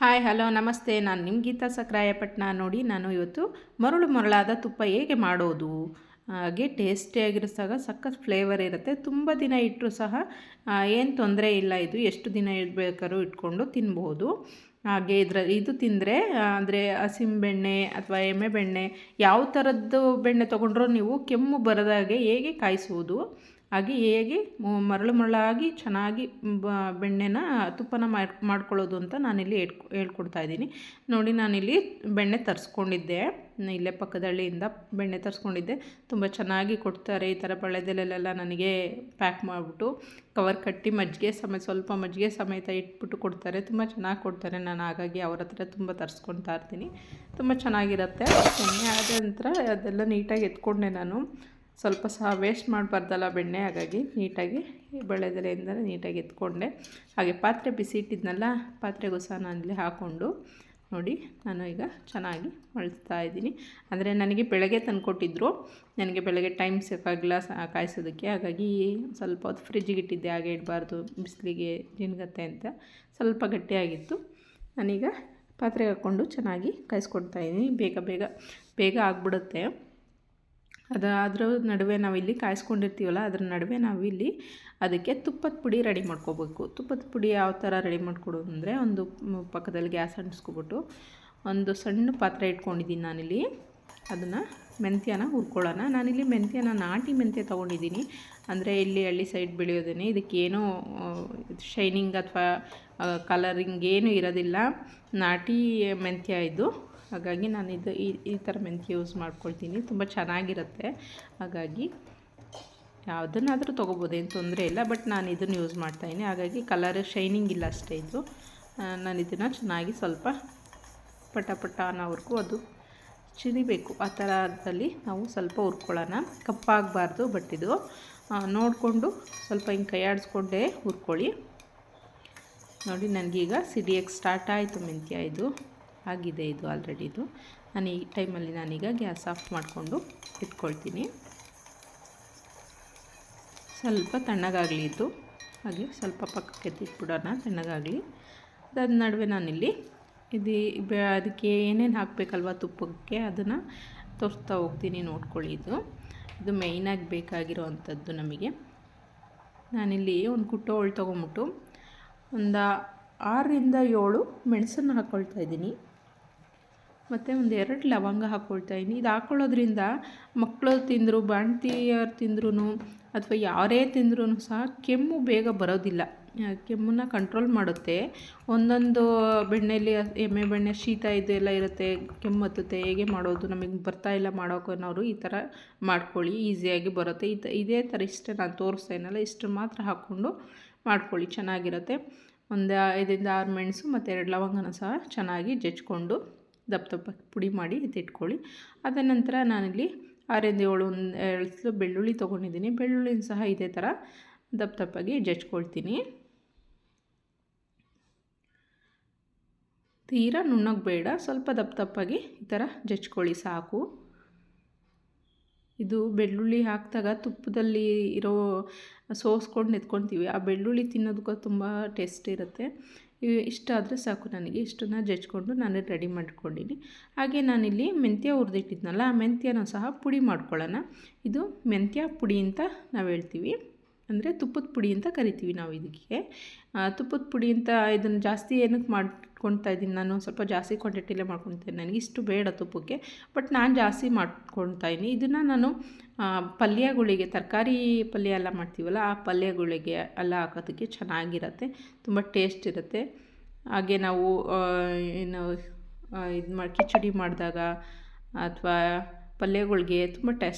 Hi hello ನಮಸ್ತೆ. ನಾನು ನಿಮ್ಮ ಗೀತಾ ಸಕ್ರಾಯಪಟ್ಟಣ. ನೋಡಿ, ನಾನು ಇವತ್ತು ಮರಳಾದ ತುಪ್ಪ ಹೇಗೆ ಮಾಡೋದು, ಹಾಗೆ ಟೇಸ್ಟಿಯಾಗಿರೋ ಸಖತ್ ಫ್ಲೇವರ್ ಇರುತ್ತೆ. ತುಂಬ ದಿನ ಇಟ್ಟರೂ ಸಹ ಏನು ತೊಂದರೆ ಇಲ್ಲ. ಇದು ಎಷ್ಟು ದಿನ ಇಡಬೇಕಾದ್ರೂ ಇಟ್ಕೊಂಡು ತಿನ್ಬೋದು. ಹಾಗೆ ಇದು ತಿಂದರೆ ಅಂದರೆ ಹಸಿಂಬೆಣ್ಣೆ ಅಥವಾ ಎಮ್ಮೆ ಬೆಣ್ಣೆ ಯಾವ ಥರದ್ದು ಬೆಣ್ಣೆ ತೊಗೊಂಡ್ರೂ ನೀವು ಕೆಮ್ಮು ಬರದಾಗೆ ಹೇಗೆ ಕಾಯಿಸುವುದು, ಹಾಗೆ ಹೇಗೆ ಮರಳಾಗಿ ಚೆನ್ನಾಗಿ ಬೆಣ್ಣೆನ ತುಪ್ಪನ ಮಾಡ್ಕೊಳ್ಳೋದು ಅಂತ ನಾನಿಲ್ಲಿ ಹೇಳ್ಕೊಡ್ತಾ ಇದ್ದೀನಿ. ನೋಡಿ, ನಾನಿಲ್ಲಿ ಬೆಣ್ಣೆ ತರಿಸ್ಕೊಂಡಿದ್ದೆ, ಇಲ್ಲೇ ಪಕ್ಕದಳ್ಳಿಯಿಂದ ಬೆಣ್ಣೆ ತರಿಸ್ಕೊಂಡಿದ್ದೆ. ತುಂಬ ಚೆನ್ನಾಗಿ ಕೊಡ್ತಾರೆ. ಈ ಥರ ಬಳೆದಲ್ಲೆಲ್ಲ ನನಗೆ ಪ್ಯಾಕ್ ಮಾಡಿಬಿಟ್ಟು ಕವರ್ ಕಟ್ಟಿ ಸ್ವಲ್ಪ ಮಜ್ಜಿಗೆ ಸಮೇತ ಇಟ್ಬಿಟ್ಟು ಕೊಡ್ತಾರೆ. ತುಂಬ ಚೆನ್ನಾಗಿ ಕೊಡ್ತಾರೆ. ನಾನು ಹಾಗಾಗಿ ಅವ್ರ ಹತ್ರ ತುಂಬ ತರಿಸ್ಕೊತಾ ಇರ್ತೀನಿ. ತುಂಬ ಚೆನ್ನಾಗಿರುತ್ತೆ. ಬೆಣ್ಣೆ ಆದ ನಂತರ ಅದೆಲ್ಲ ನೀಟಾಗಿ ಎತ್ಕೊಂಡೆ. ನಾನು ಸ್ವಲ್ಪ ಸಹ ವೇಸ್ಟ್ ಮಾಡಬಾರ್ದಲ್ಲ ಬೆಣ್ಣೆ, ಹಾಗಾಗಿ ನೀಟಾಗಿ ಬಳೆದೆಲೆಯಿಂದ ನೀಟಾಗಿ ಎತ್ಕೊಂಡೆ. ಹಾಗೆ ಪಾತ್ರೆ ಬಿಸಿ ಇಟ್ಟಿದ್ನಲ್ಲ, ಪಾತ್ರೆಗೂ ಸಹ ನಾನಿಲ್ಲಿ ಹಾಕ್ಕೊಂಡು ನೋಡಿ, ನಾನು ಈಗ ಚೆನ್ನಾಗಿ ಮಳ್ತಾ ಇದ್ದೀನಿ. ಅಂದರೆ ನನಗೆ ಬೆಳಗ್ಗೆ ತಂದುಕೊಟ್ಟಿದ್ರು, ನನಗೆ ಬೆಳಗ್ಗೆ ಟೈಮ್ ಸಿಕ್ಕಾಗಿಲ್ಲ ಕಾಯಿಸೋದಕ್ಕೆ. ಹಾಗಾಗಿ ಸ್ವಲ್ಪ ಹೊತ್ತು ಫ್ರಿಜ್ಜಿಗೆ ಇಟ್ಟಿದ್ದೆ, ಹಾಗೆ ಇಡಬಾರ್ದು, ಬಿಸಿಲಿಗೆ ಜಿನ್ಗತ್ತೆ ಅಂತ. ಸ್ವಲ್ಪ ಗಟ್ಟಿಯಾಗಿತ್ತು. ನಾನೀಗ ಪಾತ್ರೆಗೆ ಹಾಕ್ಕೊಂಡು ಚೆನ್ನಾಗಿ ಕಾಯಿಸ್ಕೊಡ್ತಾಯಿದ್ದೀನಿ. ಬೇಗ ಆಗಿಬಿಡುತ್ತೆ. ಅದ್ರ ನಡುವೆ ನಾವಿಲ್ಲಿ ಕಾಯಿಸ್ಕೊಂಡಿರ್ತೀವಲ್ಲ, ಅದ್ರ ನಡುವೆ ನಾವಿಲ್ಲಿ ಅದಕ್ಕೆ ತುಪ್ಪದ ಪುಡಿ ರೆಡಿ ಮಾಡ್ಕೋಬೇಕು. ತುಪ್ಪದ ಪುಡಿ ಯಾವ ಥರ ರೆಡಿ ಮಾಡ್ಕೊಡೋದು ಅಂದರೆ, ಒಂದು ಪಕ್ಕದಲ್ಲಿ ಗ್ಯಾಸ್ ಅಂಟಿಸ್ಕೊಬಿಟ್ಟು ಒಂದು ಸಣ್ಣ ಪಾತ್ರೆ ಇಟ್ಕೊಂಡಿದ್ದೀನಿ ನಾನಿಲ್ಲಿ. ಅದನ್ನು ಮೆಂತ್ಯನ ಹುರ್ಕೊಳ್ಳೋಣ. ನಾನಿಲ್ಲಿ ಮೆಂತ್ಯನ ನಾಟಿ ಮೆಂತ್ಯ ತೊಗೊಂಡಿದ್ದೀನಿ. ಅಂದರೆ ಇಲ್ಲಿ ಹಳ್ಳಿ ಸೈಡ್ ಬೆಳೆಯೋದೇನೆ. ಇದಕ್ಕೇನೂ ಶೈನಿಂಗ್ ಅಥವಾ ಕಲರಿಂಗ್ ಏನೂ ಇರೋದಿಲ್ಲ. ನಾಟಿ ಮೆಂತ್ಯ ಇದು. ಹಾಗಾಗಿ ನಾನು ಈ ಥರ ಮೆಂತ್ಯ ಯೂಸ್ ಮಾಡ್ಕೊಳ್ತೀನಿ. ತುಂಬ ಚೆನ್ನಾಗಿರುತ್ತೆ. ಹಾಗಾಗಿ ಯಾವುದನ್ನಾದರೂ ತೊಗೋಬೋದು, ಏನು ತೊಂದರೆ ಇಲ್ಲ. ಬಟ್ ನಾನು ಇದನ್ನು ಯೂಸ್ ಮಾಡ್ತಾಯಿದ್ದೀನಿ. ಹಾಗಾಗಿ ಕಲರ್ ಶೈನಿಂಗ್ ಇಲ್ಲ ಅಷ್ಟೇ ಇದು. ನಾನು ಇದನ್ನು ಚೆನ್ನಾಗಿ ಸ್ವಲ್ಪ ಪಟ ಅನ್ನೋವರೆಗೂ ಅದು ಚಿರಿಬೇಕು. ಆ ಥರದಲ್ಲಿ ನಾವು ಸ್ವಲ್ಪ ಹುರ್ಕೊಳ್ಳೋಣ. ಕಪ್ಪಾಗಬಾರ್ದು, ಬಟ್ ಇದು ನೋಡಿಕೊಂಡು ಸ್ವಲ್ಪ ಹಿಂಗೆ ಕೈ ಆಡಿಸ್ಕೊಂಡೇ ಹುರ್ಕೊಳ್ಳಿ. ನೋಡಿ, ನನಗೀಗ ಸಿಡಿಯೋಕ್ಕೆ ಸ್ಟಾರ್ಟ್ ಆಯಿತು ಮೆಂತ್ಯ. ಇದು ಆಗಿದೆ, ಇದು ಆಲ್ರೆಡಿ. ಇದು ನಾನು ಈ ಟೈಮಲ್ಲಿ ನಾನೀಗ ಗ್ಯಾಸ್ ಆಫ್ ಮಾಡಿಕೊಂಡು ಇಟ್ಕೊಳ್ತೀನಿ. ಸ್ವಲ್ಪ ತಣ್ಣಗಾಗಲಿ ಇದು. ಹಾಗೆ ಸ್ವಲ್ಪ ಪಕ್ಕಕ್ಕೆ ಎತ್ತಿಟ್ಬಿಡೋಣ, ತಣ್ಣಗಾಗಲಿ. ಅದಾದ ನಡುವೆ ನಾನಿಲ್ಲಿ ಅದಕ್ಕೆ ಏನೇನು ಹಾಕಬೇಕಲ್ವ ತುಪ್ಪಕ್ಕೆ, ಅದನ್ನು ತೋರಿಸ್ತಾ ಹೋಗ್ತೀನಿ, ನೋಡ್ಕೊಳ್ಳಿ. ಇದು ಮೇಯ್ನಾಗಿ ಬೇಕಾಗಿರೋ ಅಂಥದ್ದು ನಮಗೆ. ನಾನಿಲ್ಲಿ ಒಂದು ಕುಟ್ಟೋಳು ತೊಗೊಂಬಿಟ್ಟು ಒಂದು 6ರಿಂದ 7 ಮೆಣಸನ್ನು ಹಾಕ್ಕೊಳ್ತಾ ಇದ್ದೀನಿ. ಮತ್ತು ಒಂದು 2 ಲವಂಗ ಹಾಕ್ಕೊಳ್ತಾಯಿದ್ದೀನಿ. ಇದು ಹಾಕ್ಕೊಳ್ಳೋದ್ರಿಂದ ಮಕ್ಕಳು ತಿಂದರು, ಬಾಣ್ತಿಯರು ತಿಂದ್ರೂ ಅಥವಾ ಯಾರೇ ತಿಂದ್ರೂ ಸಹ ಕೆಮ್ಮು ಬೇಗ ಬರೋದಿಲ್ಲ. ಕೆಮ್ಮನ್ನು ಕಂಟ್ರೋಲ್ ಮಾಡುತ್ತೆ. ಒಂದೊಂದು ಬೆಣ್ಣೆಯಲ್ಲಿ ಎಮ್ಮೆ ಬೆಣ್ಣೆ ಶೀತ ಇದೆಲ್ಲ ಇರುತ್ತೆ, ಕೆಮ್ಮು ಹತ್ತುತ್ತೆ. ಹೇಗೆ ಮಾಡೋದು, ನಮಗೆ ಬರ್ತಾಯಿಲ್ಲ ಮಾಡೋಕ್ಕನ್ನೋರು ಈ ಥರ ಮಾಡ್ಕೊಳ್ಳಿ, ಈಸಿಯಾಗಿ ಬರುತ್ತೆ. ಇದೇ ಥರ ಇಷ್ಟೇ ನಾನು ತೋರಿಸ್ತಾಯಿನಲ್ಲ, ಇಷ್ಟು ಮಾತ್ರ ಹಾಕ್ಕೊಂಡು ಮಾಡ್ಕೊಳ್ಳಿ, ಚೆನ್ನಾಗಿರುತ್ತೆ. ಒಂದು 5ರಿಂದ 6 ಮೆಣಸು ಮತ್ತು 2 ಲವಂಗನ ಸಹ ಚೆನ್ನಾಗಿ ಜಜ್ಕೊಂಡು ದಪ್ಪ ಪುಡಿ ಮಾಡಿ ಎತ್ತಿಟ್ಕೊಳ್ಳಿ. ಅದ ನಂತರ ನಾನಿಲ್ಲಿ 6ರಿಂದ 7 ಎಳಸು ಬೆಳ್ಳುಳ್ಳಿ ತೊಗೊಂಡಿದ್ದೀನಿ. ಬೆಳ್ಳುಳ್ಳಿನ ಸಹ ಇದೇ ಥರ ದಪ್ಪಗೆ ಜಜ್ಕೊಳ್ತೀನಿ. ತೀರಾ ನುಣ್ಣಗೆ ಬೇಡ, ಸ್ವಲ್ಪ ದಪ್ಪಗೆ ಈ ಥರ ಜಜ್ಕೊಳ್ಳಿ ಸಾಕು. ಇದು ಬೆಳ್ಳುಳ್ಳಿ ಹಾಕಿದಾಗ ತುಪ್ಪದಲ್ಲಿ ಸೋಸ್ಕೊಂಡು ಎತ್ಕೊಳ್ತೀವಿ. ಆ ಬೆಳ್ಳುಳ್ಳಿ ತಿನ್ನೋದಕ್ಕೂ ತುಂಬ ಟೇಸ್ಟ್ ಇರುತ್ತೆ. ಇಷ್ಟ ಆದರೆ ಸಾಕು. ನನಗೆ ಇಷ್ಟನ್ನು ಜಜ್ಕೊಂಡು ನಾನು ರೆಡಿ ಮಾಡ್ಕೊಂಡಿದ್ದೀನಿ. ಹಾಗೆ ನಾನಿಲ್ಲಿ ಮೆಂತ್ಯ ಹುರಿದಿಟ್ಟಿದ್ನಲ್ಲ, ಆ ಮೆಂತ್ಯನೂ ಸಹ ಪುಡಿ ಮಾಡ್ಕೊಳ್ಳೋಣ. ಇದು ಮೆಂತ್ಯ ಪುಡಿ ಅಂತ ನಾವು ಹೇಳ್ತೀವಿ, ಅಂದರೆ ತುಪ್ಪದ ಪುಡಿ ಅಂತ ಕರಿತೀವಿ ನಾವು ಇದಕ್ಕೆ. ತುಪ್ಪದ ಪುಡಿ ಅಂತ ಇದನ್ನು ಜಾಸ್ತಿ ಏನಕ್ಕೆ ಮಾಡ್ಕೊಳ್ತಾ ಇದ್ದೀನಿ, ನಾನು ಸ್ವಲ್ಪ ಜಾಸ್ತಿ ಕ್ವಾಂಟಿಟಿಲೇ ಮಾಡ್ಕೊಳ್ತೀನಿ. ನನಗೆ ಇಷ್ಟು ಬೇಡ ತುಪ್ಪಕ್ಕೆ, ಬಟ್ ನಾನು ಜಾಸ್ತಿ ಮಾಡ್ಕೊಳ್ತಾ ಇದ್ದೀನಿ. ಇದನ್ನು ನಾನು ಪಲ್ಯಗಳಿಗೆ, ತರಕಾರಿ ಪಲ್ಯ ಎಲ್ಲ ಮಾಡ್ತೀವಲ್ಲ, ಆ ಪಲ್ಯಗಳಿಗೆ ಎಲ್ಲ ಹಾಕೋದಕ್ಕೆ ಚೆನ್ನಾಗಿರುತ್ತೆ, ತುಂಬ ಟೇಸ್ಟ್ ಇರುತ್ತೆ. ಹಾಗೆ ನಾವು ಕಿಚಡಿ ಮಾಡಿದಾಗ ಅಥವಾ ಪಲ್ಯಗಳಿಗೆ ತುಂಬ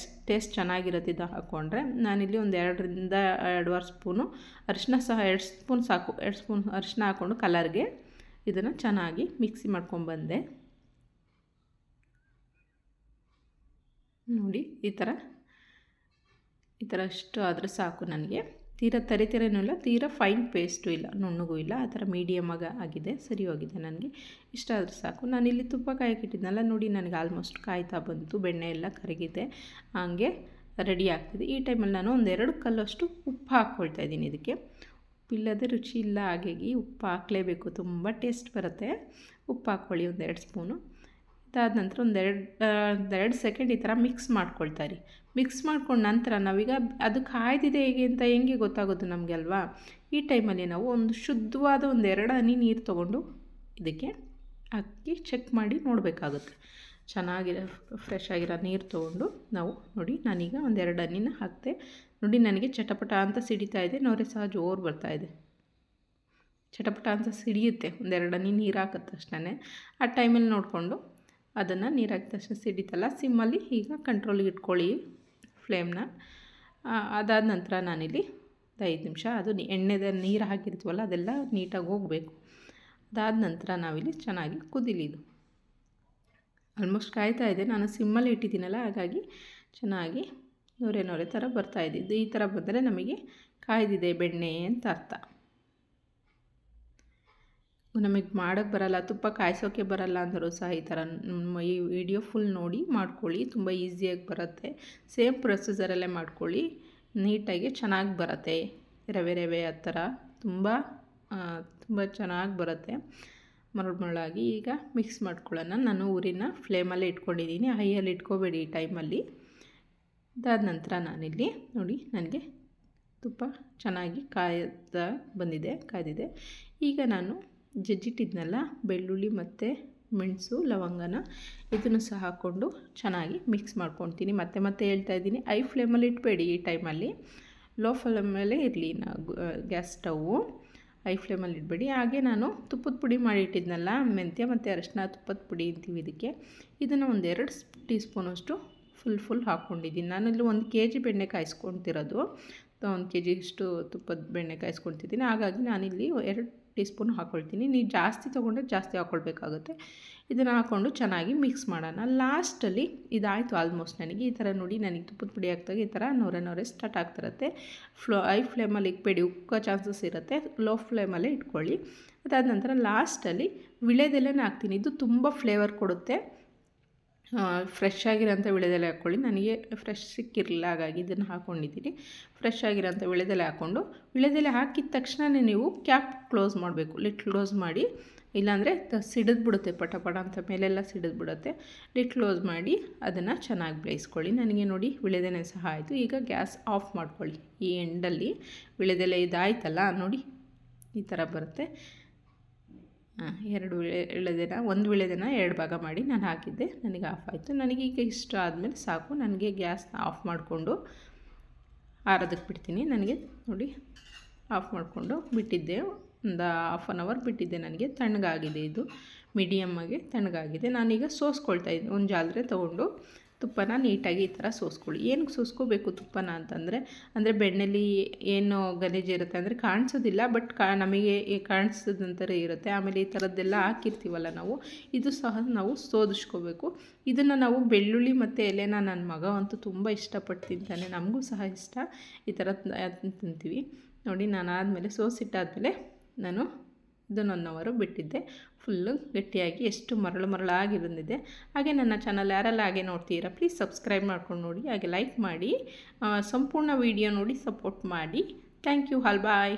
ಟೇಸ್ಟ್ ಚೆನ್ನಾಗಿರುತ್ತೆ ಇದು ಹಾಕ್ಕೊಂಡ್ರೆ. ನಾನಿಲ್ಲಿ ಒಂದು 2ರಿಂದ 2.5 ಸ್ಪೂನು ಅರಿಶಿನ ಸಹ 2 ಸ್ಪೂನ್ ಸಾಕು, 2 ಸ್ಪೂನ್ ಅರಿಶಿನ ಹಾಕ್ಕೊಂಡು ಕಲರ್ಗೆ ಇದನ್ನು ಚೆನ್ನಾಗಿ ಮಿಕ್ಸಿ ಮಾಡ್ಕೊಂಡ್ಬಂದೆ. ನೋಡಿ, ಈ ಥರ ಅಷ್ಟು ಆದರೆ ಸಾಕು ನನಗೆ. ತೀರಾ ತರಿತರೇನೂ ಇಲ್ಲ, ತೀರಾ ಫೈನ್ ಪೇಸ್ಟು ಇಲ್ಲ, ನುಣ್ಣಗೂ ಇಲ್ಲ. ಆ ಥರ ಮೀಡಿಯಮಾಗಿ ಆಗಿದೆ, ಸರಿ ಹೋಗಿದೆ ನನಗೆ. ಇಷ್ಟ ಆದರೆ ಸಾಕು. ನಾನಿಲ್ಲಿ ತುಪ್ಪ ಕಾಯಕ್ಕಿಟ್ಟಿದ್ನಲ್ಲ, ನೋಡಿ ನನಗೆ ಆಲ್ಮೋಸ್ಟ್ ಕಾಯ್ತಾ ಬಂತು, ಬೆಣ್ಣೆ ಎಲ್ಲ ಕರಗಿದೆ, ಹಾಗೆ ರೆಡಿ ಆಗ್ತಿದೆ. ಈ ಟೈಮಲ್ಲಿ ನಾನು ಒಂದು 2 ಕಲ್ಲಷ್ಟು ಉಪ್ಪು ಹಾಕ್ಕೊಳ್ತಾ ಇದ್ದೀನಿ. ಇದಕ್ಕೆ ಉಪ್ಪಿಲ್ಲದೆ ರುಚಿ ಇಲ್ಲ. ಹಾಗಾಗಿ ಉಪ್ಪು ಹಾಕಲೇಬೇಕು, ತುಂಬ ಟೇಸ್ಟ್ ಬರುತ್ತೆ. ಉಪ್ಪು ಹಾಕ್ಕೊಳ್ಳಿ 1-2 ಸ್ಪೂನು. ಅದಾದ ನಂತರ ಒಂದೆರಡು ಸೆಕೆಂಡ್ ಈ ಥರ ಮಿಕ್ಸ್ ಮಾಡ್ಕೊಳ್ತಾರೆ. ಮಿಕ್ಸ್ ಮಾಡ್ಕೊಂಡು ನಂತರ ನಾವೀಗ ಅದು ಕಾಯ್ದಿದೆ ಹೇಗೆ ಅಂತ ಹೆಂಗೆ ಗೊತ್ತಾಗೋದು ನಮಗೆ ಅಲ್ವಾ? ಈ ಟೈಮಲ್ಲಿ ನಾವು ಒಂದು ಶುದ್ಧವಾದ 2 ಹನಿ ನೀರು ತೊಗೊಂಡು ಇದಕ್ಕೆ ಹಾಕಿ ಚೆಕ್ ಮಾಡಿ ನೋಡಬೇಕಾಗುತ್ತೆ. ಚೆನ್ನಾಗಿರೋ ಫ್ರೆಶ್ ಆಗಿರೋ ನೀರು ತೊಗೊಂಡು ನಾವು ನೋಡಿ, ನಾನೀಗ 2 ಹನಿನ ಹಾಕಿದೆ. ನೋಡಿ, ನನಗೆ ಚಟಪಟ ಅಂತ ಸಿಡಿತಾ ಇದೆ, ನೊರೆ ಸಹ ಜೋರು ಬರ್ತಾಯಿದೆ. ಚಟಪಟ ಅಂತ ಸಿಡಿಯುತ್ತೆ 1-2 ಹನಿ ನೀರು ಹಾಕಿದ ತಕ್ಷಣ. ಆ ಟೈಮಲ್ಲಿ ನೋಡಿಕೊಂಡು ಅದನ್ನು ನೀರು ಹಾಕಿದ ತಕ್ಷಣ ಸಿಡಿತಲ್ಲ, ಸಿಮ್ಮಲ್ಲಿ ಈಗ ಕಂಟ್ರೋಲಿಗೆ ಇಟ್ಕೊಳ್ಳಿ ಫ್ಲೇಮ್ನ. ಅದಾದ ನಂತರ ನಾನಿಲ್ಲಿ 5 ನಿಮಿಷ ಅದು ಎಣ್ಣೆದ ನೀರು ಹಾಕಿರ್ತೀವಲ್ಲ ಅದೆಲ್ಲ ನೀಟಾಗಿ ಹೋಗಬೇಕು. ಅದಾದ ನಂತರ ನಾವಿಲ್ಲಿ ಚೆನ್ನಾಗಿ ಕುದೀಲಿ. ಇದು ಆಲ್ಮೋಸ್ಟ್ ಕಾಯ್ತಾ ಇದೆ, ನಾನು ಸಿಮ್ಮಲ್ಲಿ ಇಟ್ಟಿದ್ದೀನಲ್ಲ, ಹಾಗಾಗಿ ಚೆನ್ನಾಗಿ ನೊರೆ ಥರ ಬರ್ತಾಯಿದೆ. ಇದು ಈ ಥರ ಬಂದರೆ ನಮಗೆ ಕಾಯ್ದಿದೆ ಬೆಣ್ಣೆ ಅಂತ ಅರ್ಥ. ನಮಗೆ ಮಾಡೋಕ್ಕೆ ಬರಲ್ಲ, ತುಪ್ಪ ಕಾಯಿಸೋಕ್ಕೆ ಬರಲ್ಲ ಅಂದರೂ ಸಹ ಈ ಥರ ಈ ವಿಡಿಯೋ ಫುಲ್ ನೋಡಿ ಮಾಡ್ಕೊಳ್ಳಿ, ತುಂಬ ಈಸಿಯಾಗಿ ಬರುತ್ತೆ. ಸೇಮ್ ಪ್ರೊಸೀಜರಲ್ಲೇ ಮಾಡ್ಕೊಳ್ಳಿ, ನೀಟಾಗಿ ಚೆನ್ನಾಗಿ ಬರುತ್ತೆ. ರವೆ ಆ ಥರ ತುಂಬ ಚೆನ್ನಾಗಿ ಬರುತ್ತೆ ಮರಳಾಗಿ. ಈಗ ಮಿಕ್ಸ್ ಮಾಡ್ಕೊಳ್ಳೋಣ. ನಾನು ಊರಿನ ಫ್ಲೇಮಲ್ಲೇ ಇಟ್ಕೊಂಡಿದ್ದೀನಿ, ಹೈಯಲ್ಲಿ ಇಟ್ಕೋಬೇಡಿ ಈ ಟೈಮಲ್ಲಿ. ಅದಾದ ನಂತರ ನಾನಿಲ್ಲಿ ನೋಡಿ, ನನಗೆ ತುಪ್ಪ ಚೆನ್ನಾಗಿ ಕಾಯ್ದಿದೆ. ಈಗ ನಾನು ಜಜ್ಜಿಟ್ಟಿದ್ನಲ್ಲ ಬೆಳ್ಳುಳ್ಳಿ ಮತ್ತು ಮೆಣಸು, ಲವಂಗನ, ಇದನ್ನು ಸಹ ಹಾಕ್ಕೊಂಡು ಚೆನ್ನಾಗಿ ಮಿಕ್ಸ್ ಮಾಡ್ಕೊತೀನಿ. ಮತ್ತೆ ಹೇಳ್ತಾ ಇದ್ದೀನಿ, ಹೈ ಫ್ಲೇಮಲ್ಲಿ ಇಟ್ಬೇಡಿ ಈ ಟೈಮಲ್ಲಿ, ಲೋ ಫ್ಲೇಮಲ್ಲೇ ಇರಲಿ. ಗ್ಯಾಸ್ ಸ್ಟವ್ವು ಹೈ ಫ್ಲೇಮಲ್ಲಿ ಇಡಬೇಡಿ. ಹಾಗೆ ನಾನು ತುಪ್ಪದ ಪುಡಿ ಮಾಡಿಟ್ಟಿದ್ನಲ್ಲ, ಮೆಂತ್ಯ ಮತ್ತು ಅರಶಿನ ತುಪ್ಪದ ಪುಡಿ ಅಂತೀವಿ ಇದಕ್ಕೆ, ಇದನ್ನು 1-2 ಟೀ ಸ್ಪೂನಷ್ಟು ಫುಲ್ ಹಾಕ್ಕೊಂಡಿದ್ದೀನಿ. ನಾನಿಲ್ಲಿ 1 kg ಬೆಣ್ಣೆ ಕಾಯಿಸ್ಕೊತಿರೋದು, 1 kg ಇಷ್ಟು ತುಪ್ಪದ ಬೆಣ್ಣೆ ಕಾಯಿಸ್ಕೊತಿದ್ದೀನಿ. ಹಾಗಾಗಿ ನಾನಿಲ್ಲಿ 2 ಟೀ ಸ್ಪೂನ್ ಹಾಕ್ಕೊಳ್ತೀನಿ. ನೀವು ಜಾಸ್ತಿ ತೊಗೊಂಡ್ರೆ ಜಾಸ್ತಿ ಹಾಕ್ಕೊಳ್ಬೇಕಾಗುತ್ತೆ. ಇದನ್ನು ಹಾಕ್ಕೊಂಡು ಚೆನ್ನಾಗಿ ಮಿಕ್ಸ್ ಮಾಡೋಣ. ಲಾಸ್ಟಲ್ಲಿ ಇದಾಯಿತು ಆಲ್ಮೋಸ್ಟ್. ನನಗೆ ಈ ಥರ ನೋಡಿ, ನನಗೆ ತುಪ್ಪದ ಪುಡಿ ಹಾಕ್ದಾಗ ಈ ಥರ ನೊರೆ ಸ್ಟಾರ್ಟ್ ಆಗ್ತಿರುತ್ತೆ. ಹೈ ಫ್ಲೇಮಲ್ಲಿ ಇಕ್ಬೇಡಿ, ಉಕ್ಕೋ ಚಾನ್ಸಸ್ ಇರುತ್ತೆ. ಲೋ ಫ್ಲೇಮಲ್ಲೇ ಇಟ್ಕೊಳ್ಳಿ. ಅದಾದ ನಂತರ ಲಾಸ್ಟಲ್ಲಿ ವಿಳೆದೆಲೆನ ಹಾಕ್ತೀನಿ. ಇದು ತುಂಬ ಫ್ಲೇವರ್ ಕೊಡುತ್ತೆ. ಫ್ರೆಶ್ ಆಗಿರೋಂಥ ವಿಳೆದೆಲೆ ಹಾಕ್ಕೊಳ್ಳಿ. ನನಗೆ ಫ್ರೆಶ್ ಸಿಕ್ಕಿರಲಿಲ್ಲ, ಹಾಗಾಗಿ ಇದನ್ನು ಹಾಕ್ಕೊಂಡಿದ್ದೀನಿ. ಫ್ರೆಶ್ ಆಗಿರೋಂಥ ವಿಳೆದೆಲೆ ಹಾಕ್ಕೊಂಡು, ವಿಳೆದೆಲೆ ಹಾಕಿದ ತಕ್ಷಣವೇ ನೀವು ಕ್ಯಾಪ್ ಕ್ಲೋಸ್ ಮಾಡಬೇಕು. ಲಿಡ್ ಕ್ಲೋಸ್ ಮಾಡಿ, ಇಲ್ಲಾಂದರೆ ಸಿಡಿದ್ಬಿಡುತ್ತೆ, ಪಟ ಅಂತ ಮೇಲೆಲ್ಲ ಸಿಡಿದ್ಬಿಡುತ್ತೆ. ಲಿಡ್ ಕ್ಲೋಸ್ ಮಾಡಿ ಅದನ್ನು ಚೆನ್ನಾಗಿ ಬೇಯಿಸ್ಕೊಳ್ಳಿ. ನನಗೆ ನೋಡಿ ವಿಳೆದೆಲೆ ಸಹ ಆಯಿತು. ಈಗ ಗ್ಯಾಸ್ ಆಫ್ ಮಾಡ್ಕೊಳ್ಳಿ. ಈ ಎಂಡಲ್ಲಿ ವಿಳೆದೆಲೆ ಇದಾಯ್ತಲ್ಲ ನೋಡಿ, ಈ ಥರ ಬರುತ್ತೆ. 2 ವಿಳೆದೆನ, 1 ವಿಳೆದೆನ 2 ಭಾಗ ಮಾಡಿ ನಾನು ಹಾಕಿದ್ದೆ. ನನಗೆ ಆಫ್ ಆಯಿತು. ನನಗೀಗ ಇಷ್ಟು ಆದಮೇಲೆ ಸಾಕು. ನನಗೆ ಗ್ಯಾಸ್ ಆಫ್ ಮಾಡಿಕೊಂಡು ಆರೋದಕ್ಕೆ ಬಿಡ್ತೀನಿ. ನನಗೆ ನೋಡಿ ಆಫ್ ಮಾಡಿಕೊಂಡು ಬಿಟ್ಟಿದ್ದೆ, ಒಂದು ½ ಆನ್ ಅವರ್ ಬಿಟ್ಟಿದ್ದೆ. ನನಗೆ ತಣ್ಣಗಾಗಿದೆ, ಇದು ಮೀಡಿಯಮ್ಮಾಗಿ ತಣ್ಣಗಾಗಿದೆ. ನಾನೀಗ ಸೋಸ್ಕೊಳ್ತಾಯಿದ್ದೀನಿ. ಒಂದು ಜಾಲರೆ ತೊಗೊಂಡು ತುಪ್ಪನ ನೀಟಾಗಿ ಈ ಥರ ಸೋಸ್ಕೊಳ್ಳಿ. ಏನಕ್ಕೆ ಸೋಸ್ಕೋಬೇಕು ತುಪ್ಪನ ಅಂದರೆ ಬೆಣ್ಣೆಲಿ ಏನು ಗಲೀಜು ಇರುತ್ತೆ ಅಂದರೆ ಕಾಣಿಸೋದಿಲ್ಲ, ಬಟ್ ನಮಗೆ ಕಾಣಿಸೋದಂತಾರೆ ಇರುತ್ತೆ. ಆಮೇಲೆ ಈ ಥರದ್ದೆಲ್ಲ ಹಾಕಿರ್ತೀವಲ್ಲ ನಾವು, ಇದು ಸಹ ನಾವು ಸೋದಿಸ್ಕೋಬೇಕು. ಇದನ್ನು ನಾವು ಬೆಳ್ಳುಳ್ಳಿ ಮತ್ತು ಎಲೆನ ನನ್ನ ಮಗ ಅಂತೂ ತುಂಬ ಇಷ್ಟಪಟ್ಟು ತಿಂತಾನೆ, ನಮಗೂ ಸಹ ಇಷ್ಟ. ಈ ಥರ ತಿಂತೀವಿ ನೋಡಿ. ನಾನು ಆದಮೇಲೆ ಸೋಸಿಟ್ಟಾದಮೇಲೆ ನಾನು ಇದನ್ನು 1 ಅವರ್ ಬಿಟ್ಟಿದ್ದೆ. ಫುಲ್ಲು ಗಟ್ಟಿಯಾಗಿ ಎಷ್ಟು ಮರಳಾಗಿ ಬಂದಿದೆ. ಹಾಗೆ ನನ್ನ ಚಾನಲ್ ಯಾರೆಲ್ಲ ಹಾಗೆ ನೋಡ್ತೀರಾ ಪ್ಲೀಸ್ ಸಬ್ಸ್ಕ್ರೈಬ್ ಮಾಡ್ಕೊಂಡು ನೋಡಿ, ಹಾಗೆ ಲೈಕ್ ಮಾಡಿ, ಸಂಪೂರ್ಣ ವಿಡಿಯೋ ನೋಡಿ ಸಪೋರ್ಟ್ ಮಾಡಿ. Thank you. ಬಾಯ್.